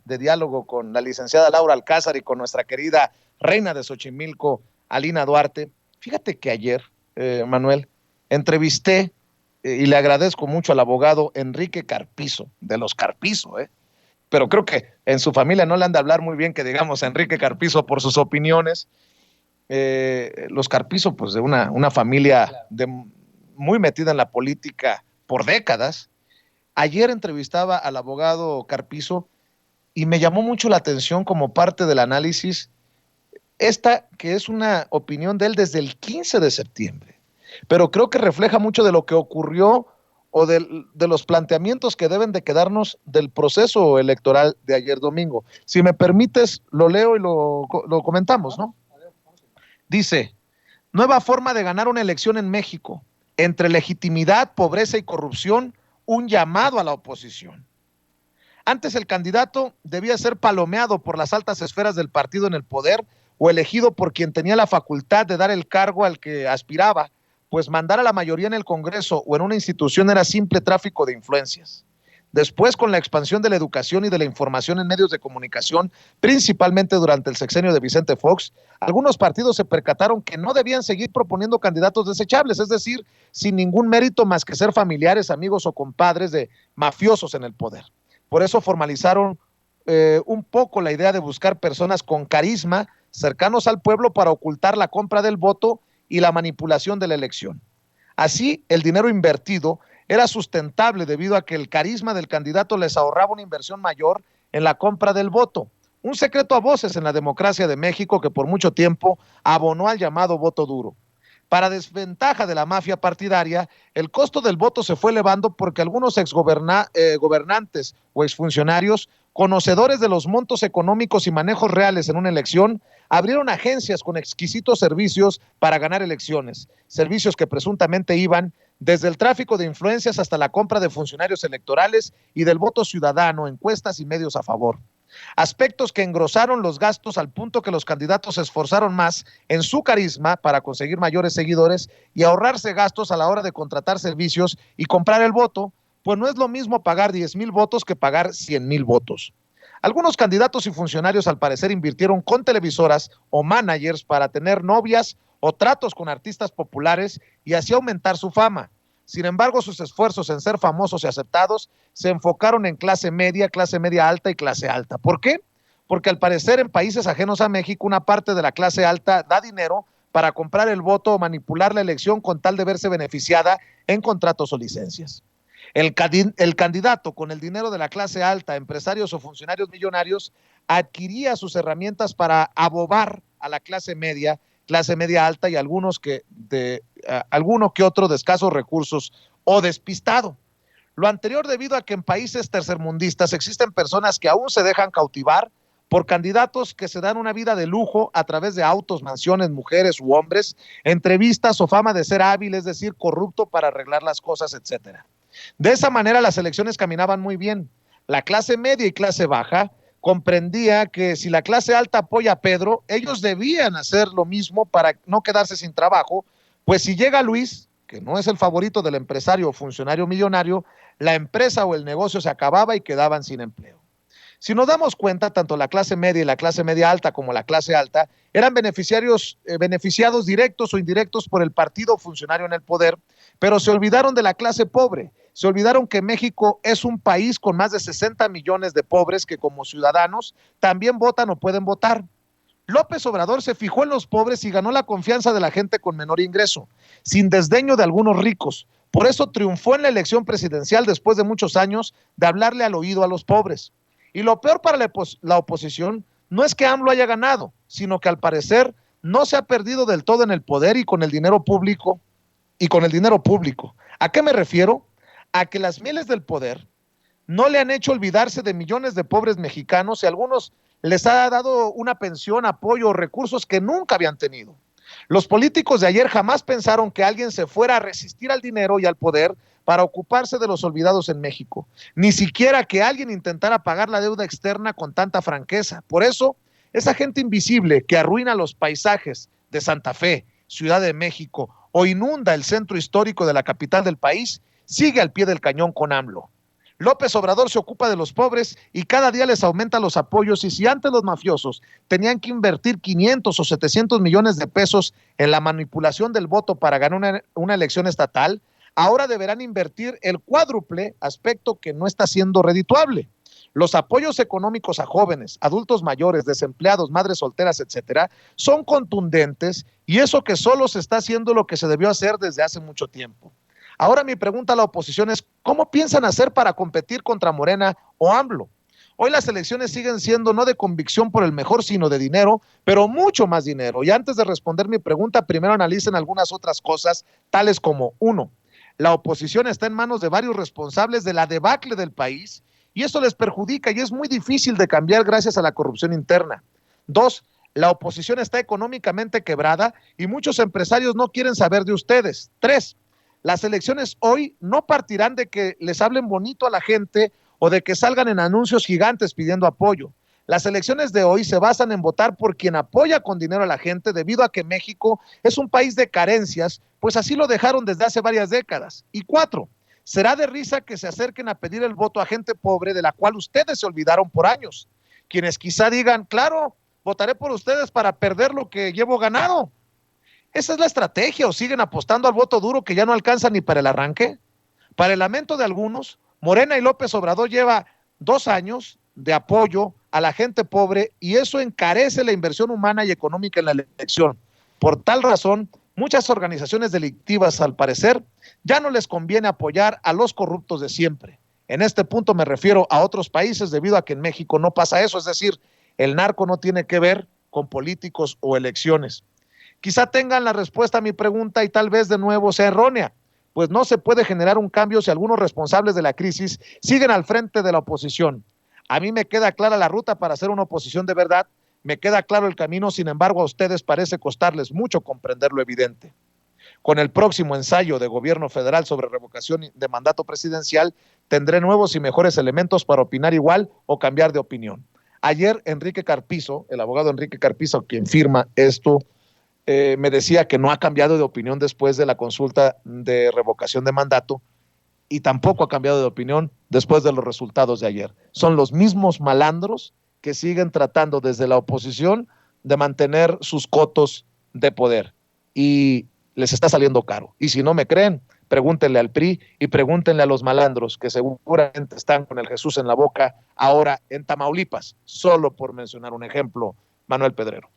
de diálogo con la licenciada Laura Alcázar y con nuestra querida reina de Xochimilco, Alina Duarte. Fíjate que ayer, Manuel, entrevisté y le agradezco mucho al abogado Enrique Carpizo, de los Carpizo, pero creo que en su familia no le han de hablar muy bien que digamos a Enrique Carpizo por sus opiniones. Los Carpizo, pues de una familia muy metida en la política por décadas. Ayer entrevistaba al abogado Carpizo y me llamó mucho la atención como parte del análisis esta que es una opinión de él desde el 15 de septiembre, pero creo que refleja mucho de lo que ocurrió o de los planteamientos que deben de quedarnos del proceso electoral de ayer domingo. Si me permites, lo leo y lo comentamos, ¿no? Dice, nueva forma de ganar una elección en México, entre legitimidad, pobreza y corrupción, un llamado a la oposición. Antes el candidato debía ser palomeado por las altas esferas del partido en el poder o elegido por quien tenía la facultad de dar el cargo al que aspiraba, pues mandar a la mayoría en el Congreso o en una institución era simple tráfico de influencias. Después, con la expansión de la educación y de la información en medios de comunicación, principalmente durante el sexenio de Vicente Fox, algunos partidos se percataron que no debían seguir proponiendo candidatos desechables, es decir, sin ningún mérito más que ser familiares, amigos o compadres de mafiosos en el poder. Por eso formalizaron un poco la idea de buscar personas con carisma, cercanos al pueblo para ocultar la compra del voto y la manipulación de la elección. Así, el dinero invertido era sustentable debido a que el carisma del candidato les ahorraba una inversión mayor en la compra del voto. Un secreto a voces en la democracia de México que por mucho tiempo abonó al llamado voto duro. Para desventaja de la mafia partidaria, el costo del voto se fue elevando porque algunos gobernantes o exfuncionarios, conocedores de los montos económicos y manejos reales en una elección, abrieron agencias con exquisitos servicios para ganar elecciones, servicios que presuntamente iban desde el tráfico de influencias hasta la compra de funcionarios electorales y del voto ciudadano, encuestas y medios a favor. Aspectos que engrosaron los gastos al punto que los candidatos se esforzaron más en su carisma para conseguir mayores seguidores y ahorrarse gastos a la hora de contratar servicios y comprar el voto, pues no es lo mismo pagar 10,000 votos que pagar 100,000 votos. Algunos candidatos y funcionarios al parecer invirtieron con televisoras o managers para tener novias o tratos con artistas populares y así aumentar su fama. Sin embargo, sus esfuerzos en ser famosos y aceptados se enfocaron en clase media alta y clase alta. ¿Por qué? Porque al parecer en países ajenos a México una parte de la clase alta da dinero para comprar el voto o manipular la elección con tal de verse beneficiada en contratos o licencias. El candidato con el dinero de la clase alta, empresarios o funcionarios millonarios, adquiría sus herramientas para abobar a la clase media alta y alguno que otro de escasos recursos o despistado. Lo anterior debido a que en países tercermundistas existen personas que aún se dejan cautivar por candidatos que se dan una vida de lujo a través de autos, mansiones, mujeres u hombres, entrevistas o fama de ser hábil, es decir, corrupto para arreglar las cosas, etcétera. De esa manera las elecciones caminaban muy bien. La clase media y clase baja comprendía que si la clase alta apoya a Pedro, ellos debían hacer lo mismo para no quedarse sin trabajo, pues si llega Luis, que no es el favorito del empresario o funcionario millonario, la empresa o el negocio se acababa y quedaban sin empleo. Si nos damos cuenta, tanto la clase media y la clase media alta como la clase alta eran beneficiados directos o indirectos por el partido funcionario en el poder, pero se olvidaron de la clase pobre. Se olvidaron que México es un país con más de 60 millones de pobres que como ciudadanos también votan o pueden votar. López Obrador se fijó en los pobres y ganó la confianza de la gente con menor ingreso, sin desdeño de algunos ricos. Por eso triunfó en la elección presidencial después de muchos años de hablarle al oído a los pobres. Y lo peor para la oposición no es que AMLO haya ganado, sino que al parecer no se ha perdido del todo en el poder y con el dinero público. ¿A qué me refiero? A que las mieles del poder no le han hecho olvidarse de millones de pobres mexicanos y a algunos les ha dado una pensión, apoyo o recursos que nunca habían tenido. Los políticos de ayer jamás pensaron que alguien se fuera a resistir al dinero y al poder para ocuparse de los olvidados en México, ni siquiera que alguien intentara pagar la deuda externa con tanta franqueza. Por eso, esa gente invisible que arruina los paisajes de Santa Fe, Ciudad de México o inunda el centro histórico de la capital del país, sigue al pie del cañón con AMLO. López Obrador se ocupa de los pobres y cada día les aumenta los apoyos, y si antes los mafiosos tenían que invertir 500 o 700 millones de pesos en la manipulación del voto para ganar una elección estatal, ahora deberán invertir el cuádruple, aspecto que no está siendo redituable. Los apoyos económicos a jóvenes, adultos mayores, desempleados, madres solteras, etcétera, son contundentes, y eso que solo se está haciendo lo que se debió hacer desde hace mucho tiempo. Ahora mi pregunta a la oposición es, ¿cómo piensan hacer para competir contra Morena o AMLO? Hoy las elecciones siguen siendo no de convicción por el mejor, sino de dinero, pero mucho más dinero. Y antes de responder mi pregunta, primero analicen algunas otras cosas, tales como: uno, la oposición está en manos de varios responsables de la debacle del país, y eso les perjudica y es muy difícil de cambiar gracias a la corrupción interna. Dos, la oposición está económicamente quebrada y muchos empresarios no quieren saber de ustedes. Tres, las elecciones hoy no partirán de que les hablen bonito a la gente o de que salgan en anuncios gigantes pidiendo apoyo. Las elecciones de hoy se basan en votar por quien apoya con dinero a la gente, debido a que México es un país de carencias, pues así lo dejaron desde hace varias décadas. Y cuatro, será de risa que se acerquen a pedir el voto a gente pobre de la cual ustedes se olvidaron por años. Quienes quizá digan, claro, votaré por ustedes para perder lo que llevo ganado. ¿Esa es la estrategia, o siguen apostando al voto duro que ya no alcanza ni para el arranque? Para el lamento de algunos, Morena y López Obrador lleva 2 años de apoyo a la gente pobre, y eso encarece la inversión humana y económica en la elección. Por tal razón, muchas organizaciones delictivas, al parecer, ya no les conviene apoyar a los corruptos de siempre. En este punto me refiero a otros países, debido a que en México no pasa eso, es decir, el narco no tiene que ver con políticos o elecciones. Quizá tengan la respuesta a mi pregunta y tal vez de nuevo sea errónea, pues no se puede generar un cambio si algunos responsables de la crisis siguen al frente de la oposición. A mí me queda clara la ruta para hacer una oposición de verdad, me queda claro el camino, sin embargo a ustedes parece costarles mucho comprender lo evidente. Con el próximo ensayo de gobierno federal sobre revocación de mandato presidencial, tendré nuevos y mejores elementos para opinar igual o cambiar de opinión. Ayer Enrique Carpizo, el abogado Enrique Carpizo, quien firma esto, me decía que no ha cambiado de opinión después de la consulta de revocación de mandato, y tampoco ha cambiado de opinión después de los resultados de ayer. Son los mismos malandros que siguen tratando desde la oposición de mantener sus cotos de poder, y les está saliendo caro. Y si no me creen, pregúntenle al PRI y pregúntenle a los malandros que seguramente están con el Jesús en la boca ahora en Tamaulipas, solo por mencionar un ejemplo, Manuel Pedrero.